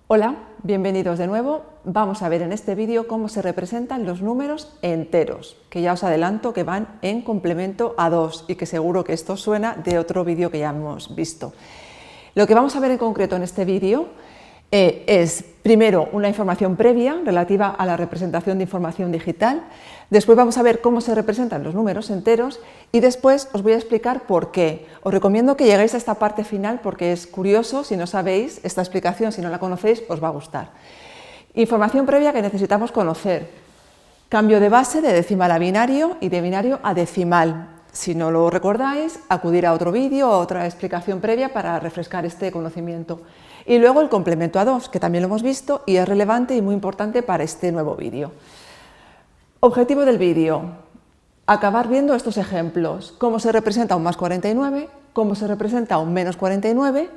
Hola, bienvenidos de nuevo. Vamos a ver en este vídeo cómo se representan los números enteros, que ya os adelanto que van en complemento a 2 y que seguro que esto suena de otro vídeo que ya hemos visto. Lo que vamos a ver en concreto en este vídeo es primero una información previa relativa a la representación de información digital, después vamos a ver cómo se representan los números enteros y después os voy a explicar por qué. Os recomiendo que lleguéis a esta parte final porque es curioso, si no sabéis esta explicación, si no la conocéis, os va a gustar. Información previa que necesitamos conocer: cambio de base de decimal a binario y de binario a decimal. Si no lo recordáis, acudir a otro vídeo o a otra explicación previa para refrescar este conocimiento. Y luego el complemento a 2, que también lo hemos visto y es relevante y muy importante para este nuevo vídeo. Objetivo del vídeo: acabar viendo estos ejemplos, cómo se representa un más 49, cómo se representa un menos 49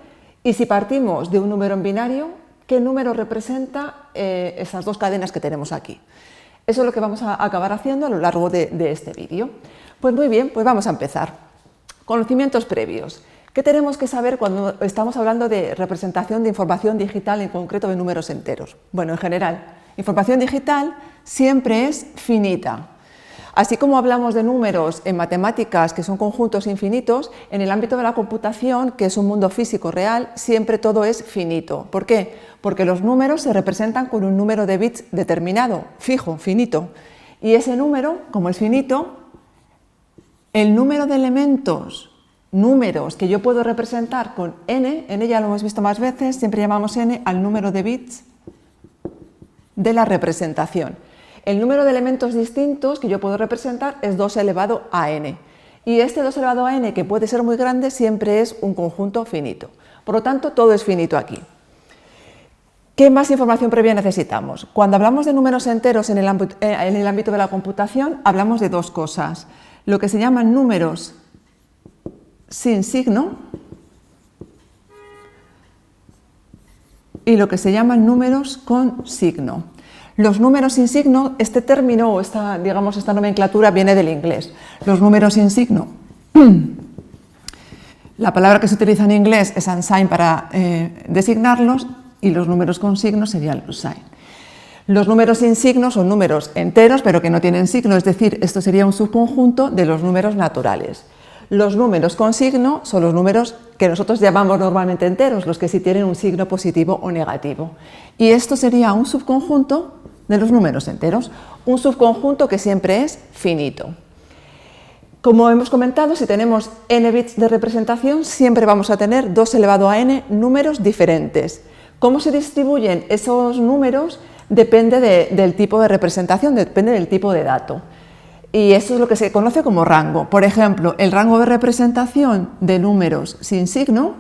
y si partimos de un número en binario, qué número representa esas dos cadenas que tenemos aquí. Eso es lo que vamos a acabar haciendo a lo largo de este vídeo. Pues muy bien, pues vamos a empezar. Conocimientos previos. ¿Qué tenemos que saber cuando estamos hablando de representación de información digital, en concreto de números enteros? Bueno, en general, información digital siempre es finita. Así como hablamos de números en matemáticas que son conjuntos infinitos, en el ámbito de la computación, que es un mundo físico real, siempre todo es finito. ¿Por qué? Porque los números se representan con un número de bits determinado, fijo, finito. Y ese número, como es finito, el número de números que yo puedo representar con n ya lo hemos visto más veces, siempre llamamos n al número de bits de la representación. El número de elementos distintos que yo puedo representar es 2 elevado a n. Y este 2 elevado a n, que puede ser muy grande, siempre es un conjunto finito. Por lo tanto, todo es finito aquí. ¿Qué más información previa necesitamos? Cuando hablamos de números enteros en el ámbito de la computación, hablamos de dos cosas: lo que se llaman números sin signo y lo que se llaman números con signo. Los números sin signo, este término o esta nomenclatura viene del inglés. Los números sin signo, la palabra que se utiliza en inglés es unsigned para designarlos, y los números con signo serían los sign. Los números sin signo son números enteros pero que no tienen signo, es decir, esto sería un subconjunto de los números naturales. Los números con signo son los números que nosotros llamamos normalmente enteros, los que sí tienen un signo positivo o negativo. Y esto sería un subconjunto de los números enteros, un subconjunto que siempre es finito. Como hemos comentado, si tenemos n bits de representación, siempre vamos a tener 2 elevado a n números diferentes. ¿Cómo se distribuyen esos números? Depende del tipo de representación, depende del tipo de dato. Y eso es lo que se conoce como rango. Por ejemplo, el rango de representación de números sin signo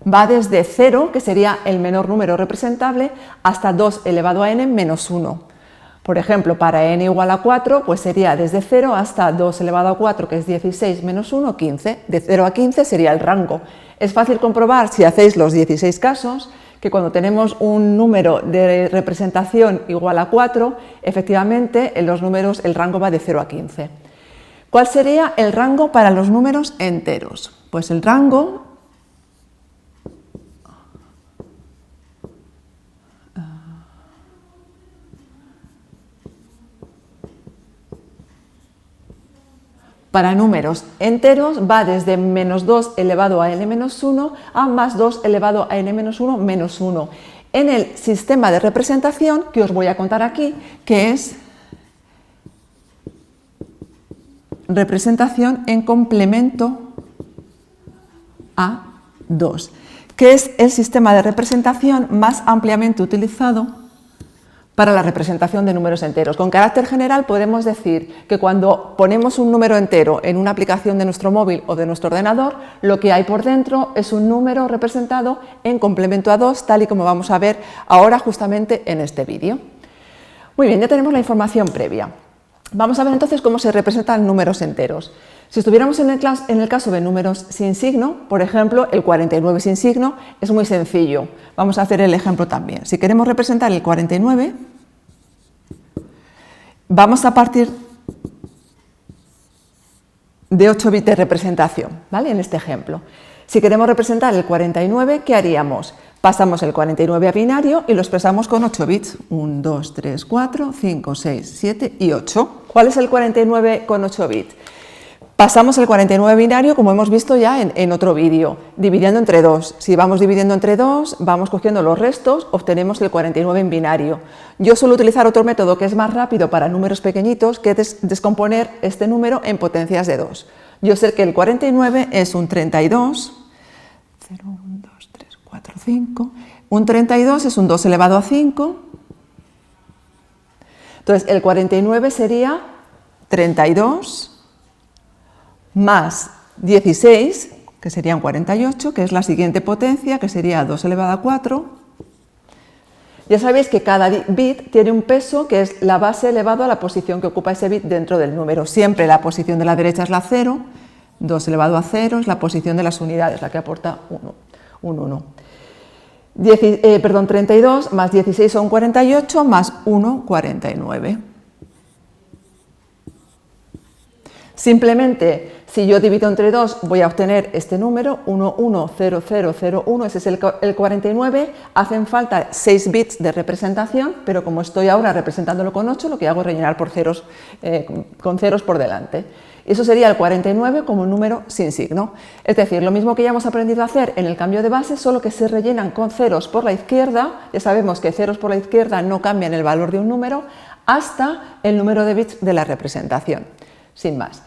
va desde 0, que sería el menor número representable, hasta 2 elevado a n menos 1. Por ejemplo, para n igual a 4, pues sería desde 0 hasta 2 elevado a 4, que es 16 menos 1, 15. De 0 a 15 sería el rango. Es fácil comprobar, si hacéis los 16 casos, que cuando tenemos un número de representación igual a 4, efectivamente en los números el rango va de 0 a 15. ¿Cuál sería el rango para los números enteros? Pues el rango para números enteros va desde menos 2 elevado a n menos 1 a más 2 elevado a n menos 1 menos 1. En el sistema de representación que os voy a contar aquí, que es representación en complemento a 2, que es el sistema de representación más ampliamente utilizado para la representación de números enteros. Con carácter general podemos decir que cuando ponemos un número entero en una aplicación de nuestro móvil o de nuestro ordenador, lo que hay por dentro es un número representado en complemento a 2, tal y como vamos a ver ahora justamente en este vídeo. Muy bien, ya tenemos la información previa. Vamos a ver entonces cómo se representan números enteros. Si estuviéramos en el caso de números sin signo, por ejemplo, el 49 sin signo, es muy sencillo. Vamos a hacer el ejemplo también. Si queremos representar el 49, vamos a partir de 8 bits de representación, ¿vale? En este ejemplo. Si queremos representar el 49, ¿qué haríamos? Pasamos el 49 a binario y lo expresamos con 8 bits. 1, 2, 3, 4, 5, 6, 7 y 8. ¿Cuál es el 49 con 8 bits? Pasamos el 49 binario, como hemos visto ya en otro vídeo, dividiendo entre 2. Si vamos dividiendo entre 2, vamos cogiendo los restos, obtenemos el 49 en binario. Yo suelo utilizar otro método que es más rápido para números pequeñitos, que es descomponer este número en potencias de 2. Yo sé que el 49 es un 32, 0, 1, 2, 3, 4, 5. Un 32 es un 2 elevado a 5. Entonces, el 49 sería 32 más 16, que serían 48, que es la siguiente potencia, que sería 2 elevado a 4. Ya sabéis que cada bit tiene un peso, que es la base elevado a la posición que ocupa ese bit dentro del número. Siempre la posición de la derecha es la 0, 2 elevado a 0 es la posición de las unidades, la que aporta 1. 32 más 16 son 48, más 1, 49. Simplemente, si yo divido entre 2, voy a obtener este número, 110001, ese es el 49. Hacen falta 6 bits de representación, pero como estoy ahora representándolo con 8, lo que hago es rellenar por ceros, con ceros por delante. Eso sería el 49 como un número sin signo. Es decir, lo mismo que ya hemos aprendido a hacer en el cambio de base, solo que se rellenan con ceros por la izquierda. Ya sabemos que ceros por la izquierda no cambian el valor de un número hasta el número de bits de la representación. Sin más.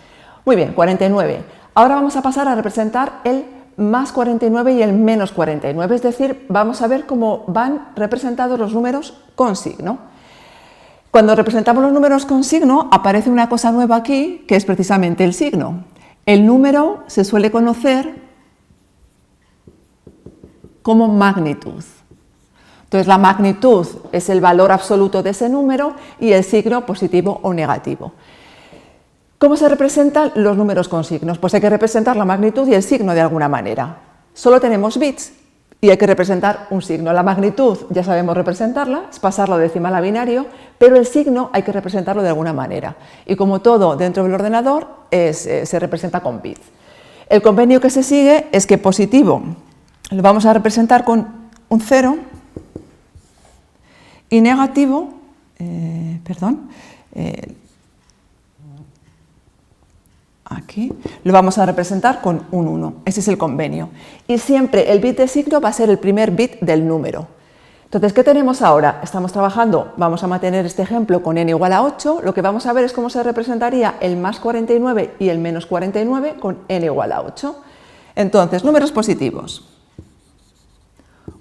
Muy bien, 49. Ahora vamos a pasar a representar el más 49 y el menos 49, es decir, vamos a ver cómo van representados los números con signo. Cuando representamos los números con signo, aparece una cosa nueva aquí, que es precisamente el signo. El número se suele conocer como magnitud. Entonces, la magnitud es el valor absoluto de ese número y el signo positivo o negativo. ¿Cómo se representan los números con signos? Pues hay que representar la magnitud y el signo de alguna manera. Solo tenemos bits y hay que representar un signo. La magnitud ya sabemos representarla, es pasarlo de decimal a binario, pero el signo hay que representarlo de alguna manera. Y como todo dentro del ordenador, se representa con bits. El convenio que se sigue es que positivo lo vamos a representar con un 0 y negativo, aquí lo vamos a representar con un 1, ese es el convenio. Y siempre el bit de signo va a ser el primer bit del número. Entonces, ¿qué tenemos ahora? Estamos trabajando, vamos a mantener este ejemplo con n igual a 8, lo que vamos a ver es cómo se representaría el más 49 y el menos 49 con n igual a 8. Entonces, números positivos.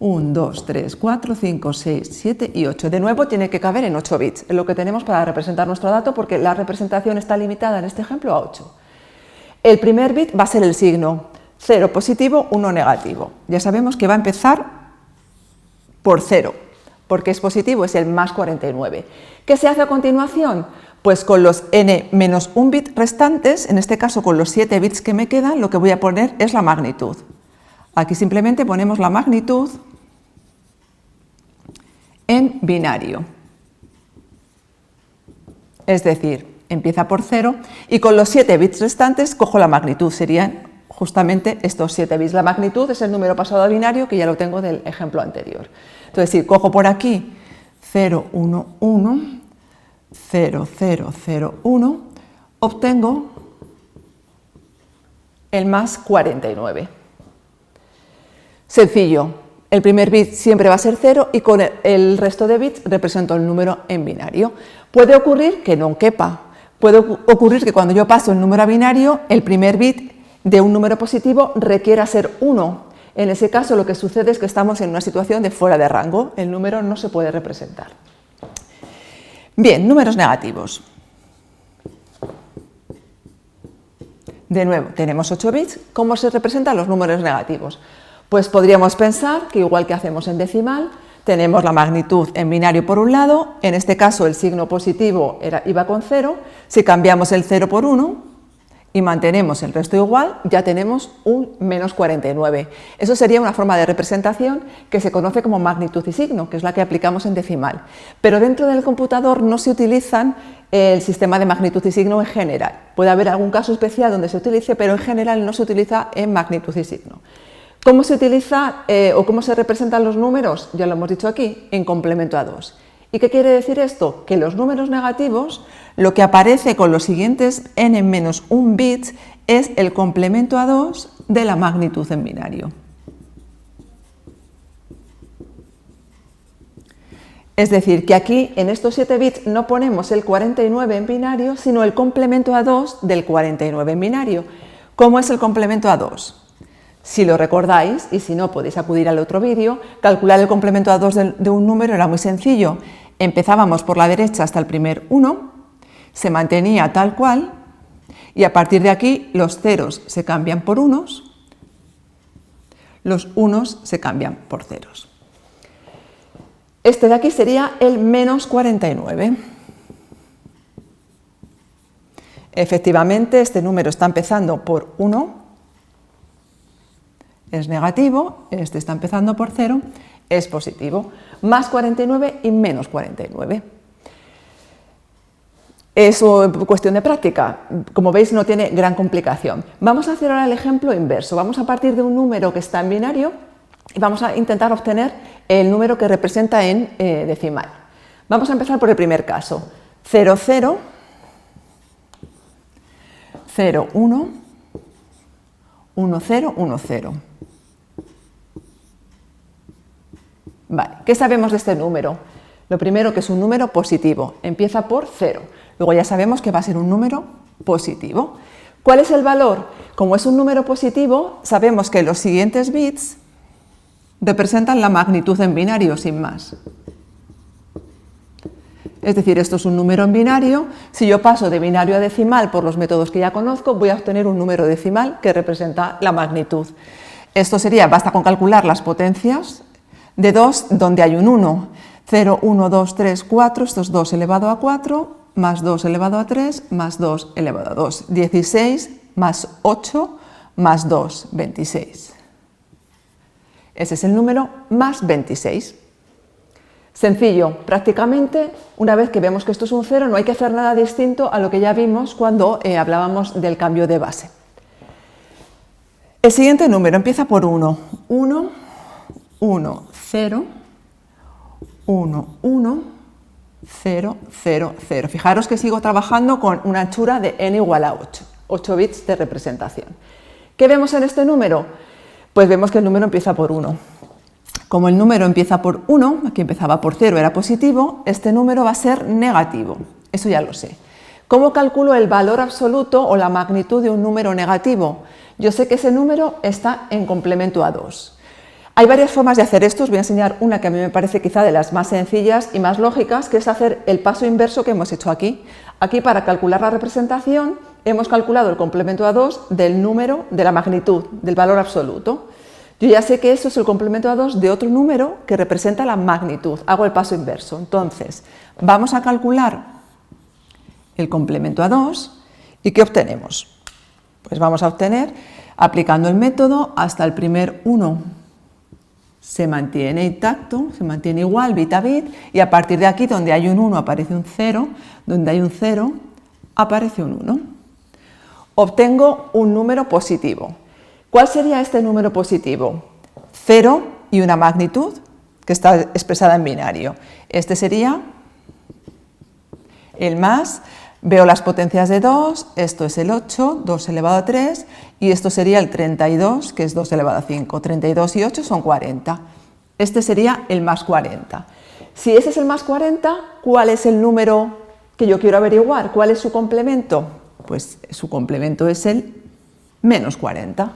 1, 2, 3, 4, 5, 6, 7 y 8. De nuevo tiene que caber en 8 bits, es lo que tenemos para representar nuestro dato porque la representación está limitada en este ejemplo a 8. El primer bit va a ser el signo 0 positivo, 1 negativo. Ya sabemos que va a empezar por 0, porque es positivo, es el más 49. ¿Qué se hace a continuación? Pues con los n menos un bit restantes, en este caso con los 7 bits que me quedan, lo que voy a poner es la magnitud. Aquí simplemente ponemos la magnitud en binario. Es decir, empieza por 0 y con los 7 bits restantes cojo la magnitud, serían justamente estos 7 bits. La magnitud es el número pasado a binario, que ya lo tengo del ejemplo anterior. Entonces, si cojo por aquí 0, 1, 1, 0, 0, 0, 1, obtengo el más 49. Sencillo, el primer bit siempre va a ser 0 y con el resto de bits represento el número en binario. Puede ocurrir que no quepa. Puede ocurrir que cuando yo paso el número a binario, el primer bit de un número positivo requiera ser 1. En ese caso lo que sucede es que estamos en una situación de fuera de rango, el número no se puede representar. Bien, números negativos. De nuevo, tenemos 8 bits. ¿Cómo se representan los números negativos? Pues podríamos pensar que igual que hacemos en decimal, tenemos la magnitud en binario por un lado, en este caso el signo positivo iba con 0, si cambiamos el 0 por 1, y mantenemos el resto igual, ya tenemos un menos 49. Eso sería una forma de representación que se conoce como magnitud y signo, que es la que aplicamos en decimal. Pero dentro del computador no se utilizan el sistema de magnitud y signo en general. Puede haber algún caso especial donde se utilice, pero en general no se utiliza en magnitud y signo. ¿Cómo se utiliza o cómo se representan los números? Ya lo hemos dicho aquí, en complemento a 2. ¿Y qué quiere decir esto? Que los números negativos, lo que aparece con los siguientes n-1 bits es el complemento a 2 de la magnitud en binario. Es decir, que aquí en estos 7 bits no ponemos el 49 en binario, sino el complemento a 2 del 49 en binario. ¿Cómo es el complemento a 2? Si lo recordáis, y si no podéis acudir al otro vídeo, calcular el complemento a 2 de un número era muy sencillo. Empezábamos por la derecha hasta el primer 1, se mantenía tal cual, y a partir de aquí los ceros se cambian por unos, los unos se cambian por ceros. Este de aquí sería el menos 49. Efectivamente, este número está empezando por 1, es negativo, este está empezando por 0, es positivo. Más 49 y menos 49. Es cuestión de práctica. Como veis, no tiene gran complicación. Vamos a hacer ahora el ejemplo inverso. Vamos a partir de un número que está en binario y vamos a intentar obtener el número que representa en decimal. Vamos a empezar por el primer caso. 0, 0, 0, 1, 1, 0, 1, 0. Vale, ¿qué sabemos de este número? Lo primero, que es un número positivo, empieza por 0. Luego ya sabemos que va a ser un número positivo. ¿Cuál es el valor? Como es un número positivo, sabemos que los siguientes bits representan la magnitud en binario, sin más. Es decir, esto es un número en binario. Si yo paso de binario a decimal por los métodos que ya conozco, voy a obtener un número decimal que representa la magnitud. Esto sería, basta con calcular las potencias de 2 donde hay un 1. 0, 1, 2, 3, 4, esto es 2 elevado a 4, más 2 elevado a 3, más 2 elevado a 2. 16 más 8 más 2, 26. Ese es el número más 26. Sencillo, prácticamente, una vez que vemos que esto es un 0, no hay que hacer nada distinto a lo que ya vimos cuando hablábamos del cambio de base. El siguiente número empieza por 1. 1, 1, 0, 1, 1, 0, 0, 0. Fijaros que sigo trabajando con una anchura de n igual a 8. 8 bits de representación. ¿Qué vemos en este número? Pues vemos que el número empieza por 1. Como el número empieza por 1, aquí empezaba por 0, era positivo, este número va a ser negativo. Eso ya lo sé. ¿Cómo calculo el valor absoluto o la magnitud de un número negativo? Yo sé que ese número está en complemento a 2. Hay varias formas de hacer esto. Os voy a enseñar una que a mí me parece quizá de las más sencillas y más lógicas, que es hacer el paso inverso que hemos hecho aquí. Aquí, para calcular la representación, hemos calculado el complemento a 2 del número, de la magnitud, del valor absoluto. Yo ya sé que eso es el complemento a 2 de otro número que representa la magnitud. Hago el paso inverso. Entonces, vamos a calcular el complemento a 2 y ¿qué obtenemos? Pues vamos a obtener, aplicando el método, hasta el primer 1 se mantiene intacto, se mantiene igual bit a bit, y a partir de aquí, donde hay un 1 aparece un 0, donde hay un 0 aparece un 1. Obtengo un número positivo. ¿Cuál sería este número positivo? 0 y una magnitud que está expresada en binario. Este sería el más, veo las potencias de 2, esto es el 8, 2 elevado a 3, y esto sería el 32, que es 2 elevado a 5. 32 y 8 son 40. Este sería el más 40. Si ese es el más 40, ¿cuál es el número que yo quiero averiguar? ¿Cuál es su complemento? Pues su complemento es el menos 40.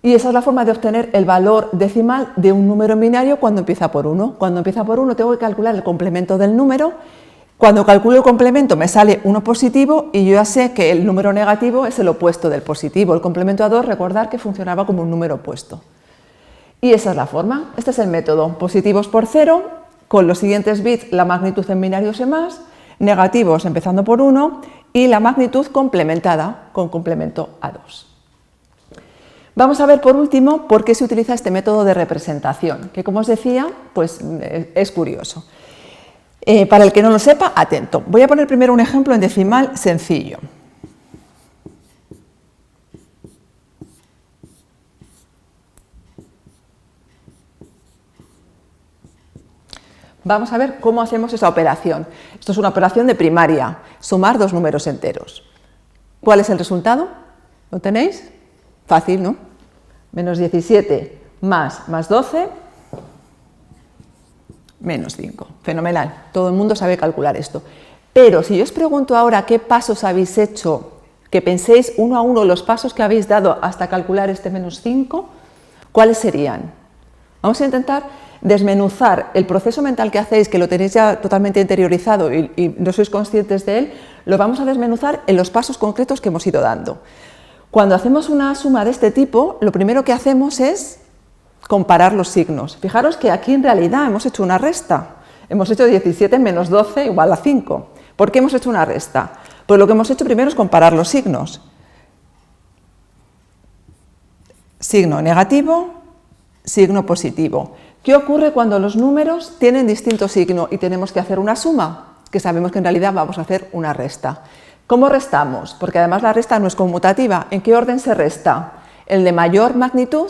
Y esa es la forma de obtener el valor decimal de un número en binario cuando empieza por 1. Cuando empieza por 1 tengo que calcular el complemento del número. Cuando calculo el complemento me sale 1 positivo y yo ya sé que el número negativo es el opuesto del positivo. El complemento a 2, recordar que funcionaba como un número opuesto. Y esa es la forma. Este es el método. Positivos por 0, con los siguientes bits la magnitud en binario es más, negativos empezando por 1 y la magnitud complementada con complemento a 2. Vamos a ver por último por qué se utiliza este método de representación, que como os decía, pues es curioso. Para el que no lo sepa, atento. Voy a poner primero un ejemplo en decimal sencillo. Vamos a ver cómo hacemos esa operación. Esto es una operación de primaria, sumar dos números enteros. ¿Cuál es el resultado? ¿Lo tenéis? Fácil, ¿no? Menos 17 más 12, menos 5. Fenomenal, todo el mundo sabe calcular esto. Pero si yo os pregunto ahora qué pasos habéis hecho, que penséis uno a uno los pasos que habéis dado hasta calcular este menos 5, ¿cuáles serían? Vamos a intentar desmenuzar el proceso mental que hacéis, que lo tenéis ya totalmente interiorizado y no sois conscientes de él, lo vamos a desmenuzar en los pasos concretos que hemos ido dando. Cuando hacemos una suma de este tipo, lo primero que hacemos es comparar los signos. Fijaros que aquí en realidad hemos hecho una resta. Hemos hecho 17 menos 12 igual a 5. ¿Por qué hemos hecho una resta? Pues lo que hemos hecho primero es comparar los signos. Signo negativo, signo positivo. ¿Qué ocurre cuando los números tienen distinto signo y tenemos que hacer una suma? Que sabemos que en realidad vamos a hacer una resta. ¿Cómo restamos? Porque además la resta no es conmutativa. ¿En qué orden se resta? El de mayor magnitud,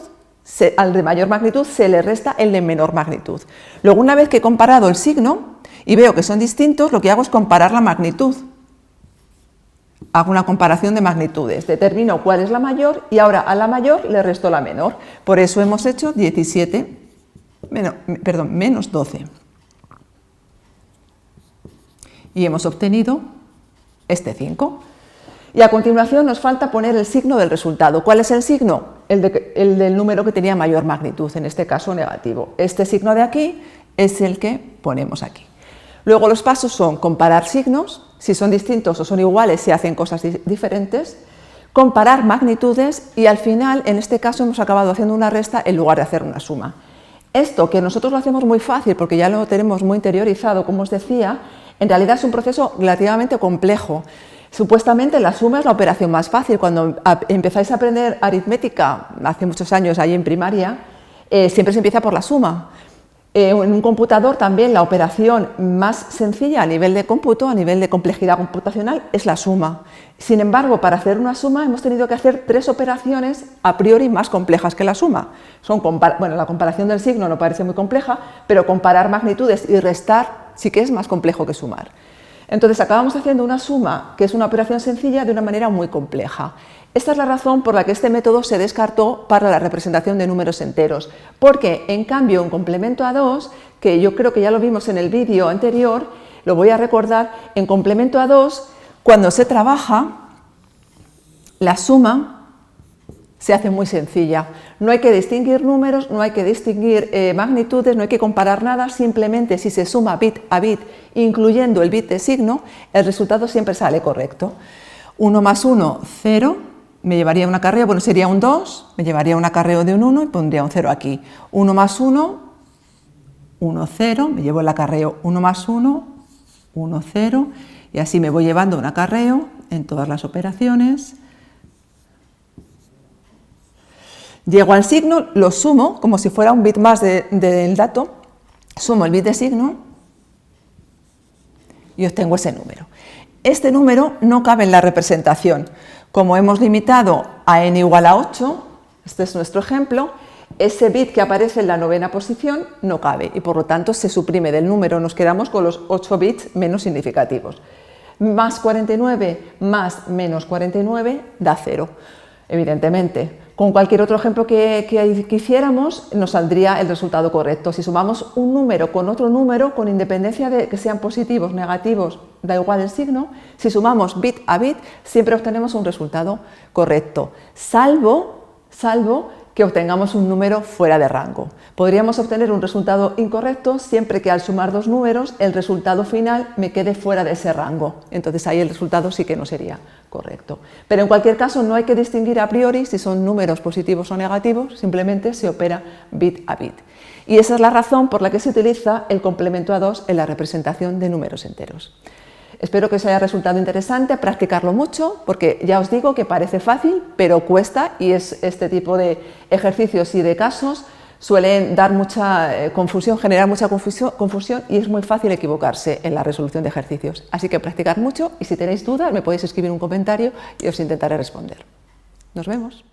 al de mayor magnitud se le resta el de menor magnitud. Luego, una vez que he comparado el signo y veo que son distintos, lo que hago es comparar la magnitud. Hago una comparación de magnitudes, determino cuál es la mayor y ahora a la mayor le resto la menor. Por eso hemos hecho 17 menos 12. Y hemos obtenido este 5. Y a continuación nos falta poner el signo del resultado. ¿Cuál es el signo? El del número que tenía mayor magnitud, en este caso negativo. Este signo de aquí es el que ponemos aquí. Luego los pasos son comparar signos, si son distintos o son iguales se hacen cosas diferentes, comparar magnitudes y al final, en este caso, hemos acabado haciendo una resta en lugar de hacer una suma. Esto, que nosotros lo hacemos muy fácil porque ya lo tenemos muy interiorizado, como os decía, en realidad es un proceso relativamente complejo. Supuestamente la suma es la operación más fácil. Cuando empezáis a aprender aritmética, hace muchos años, ahí en primaria, siempre se empieza por la suma. En un computador también la operación más sencilla a nivel de cómputo, a nivel de complejidad computacional, es la suma. Sin embargo, para hacer una suma hemos tenido que hacer 3 operaciones a priori más complejas que la suma. Bueno, la comparación del signo no parece muy compleja, pero comparar magnitudes y restar sí que es más complejo que sumar. Entonces acabamos haciendo una suma, que es una operación sencilla, de una manera muy compleja. Esta es la razón por la que este método se descartó para la representación de números enteros, porque en cambio en complemento a 2, que yo creo que ya lo vimos en el vídeo anterior, lo voy a recordar, en complemento a 2, cuando se trabaja, la suma se hace muy sencilla. No hay que distinguir números, no hay que distinguir magnitudes, no hay que comparar nada, simplemente si se suma bit a bit, incluyendo el bit de signo, el resultado siempre sale correcto. 1 más 1, 0, me llevaría un acarreo, bueno, sería un 2, me llevaría un acarreo de un 1 y pondría un 0 aquí. 1 más 1, 1, 0, me llevo el acarreo 1 más 1, 1, 0, y así me voy llevando un acarreo en todas las operaciones. Llego al signo, lo sumo como si fuera un bit más del dato, sumo el bit de signo y obtengo ese número. Este número no cabe en la representación. Como hemos limitado a n igual a 8, este es nuestro ejemplo, ese bit que aparece en la 9ª posición no cabe y por lo tanto se suprime del número, nos quedamos con los 8 bits menos significativos. Más 49 más menos 49 da 0, evidentemente. Con cualquier otro ejemplo que hiciéramos nos saldría el resultado correcto. Si sumamos un número con otro número, con independencia de que sean positivos, negativos, da igual el signo, si sumamos bit a bit siempre obtenemos un resultado correcto, salvo que obtengamos un número fuera de rango. Podríamos obtener un resultado incorrecto siempre que al sumar dos números el resultado final me quede fuera de ese rango. Entonces ahí el resultado sí que no sería correcto. Pero en cualquier caso no hay que distinguir a priori si son números positivos o negativos, simplemente se opera bit a bit. Y esa es la razón por la que se utiliza el complemento a 2 en la representación de números enteros. Espero que os haya resultado interesante practicarlo mucho, porque ya os digo que parece fácil, pero cuesta, y este tipo de ejercicios y de casos suelen dar mucha confusión, generar mucha confusión, y es muy fácil equivocarse en la resolución de ejercicios. Así que practicad mucho, y si tenéis dudas me podéis escribir un comentario y os intentaré responder. Nos vemos.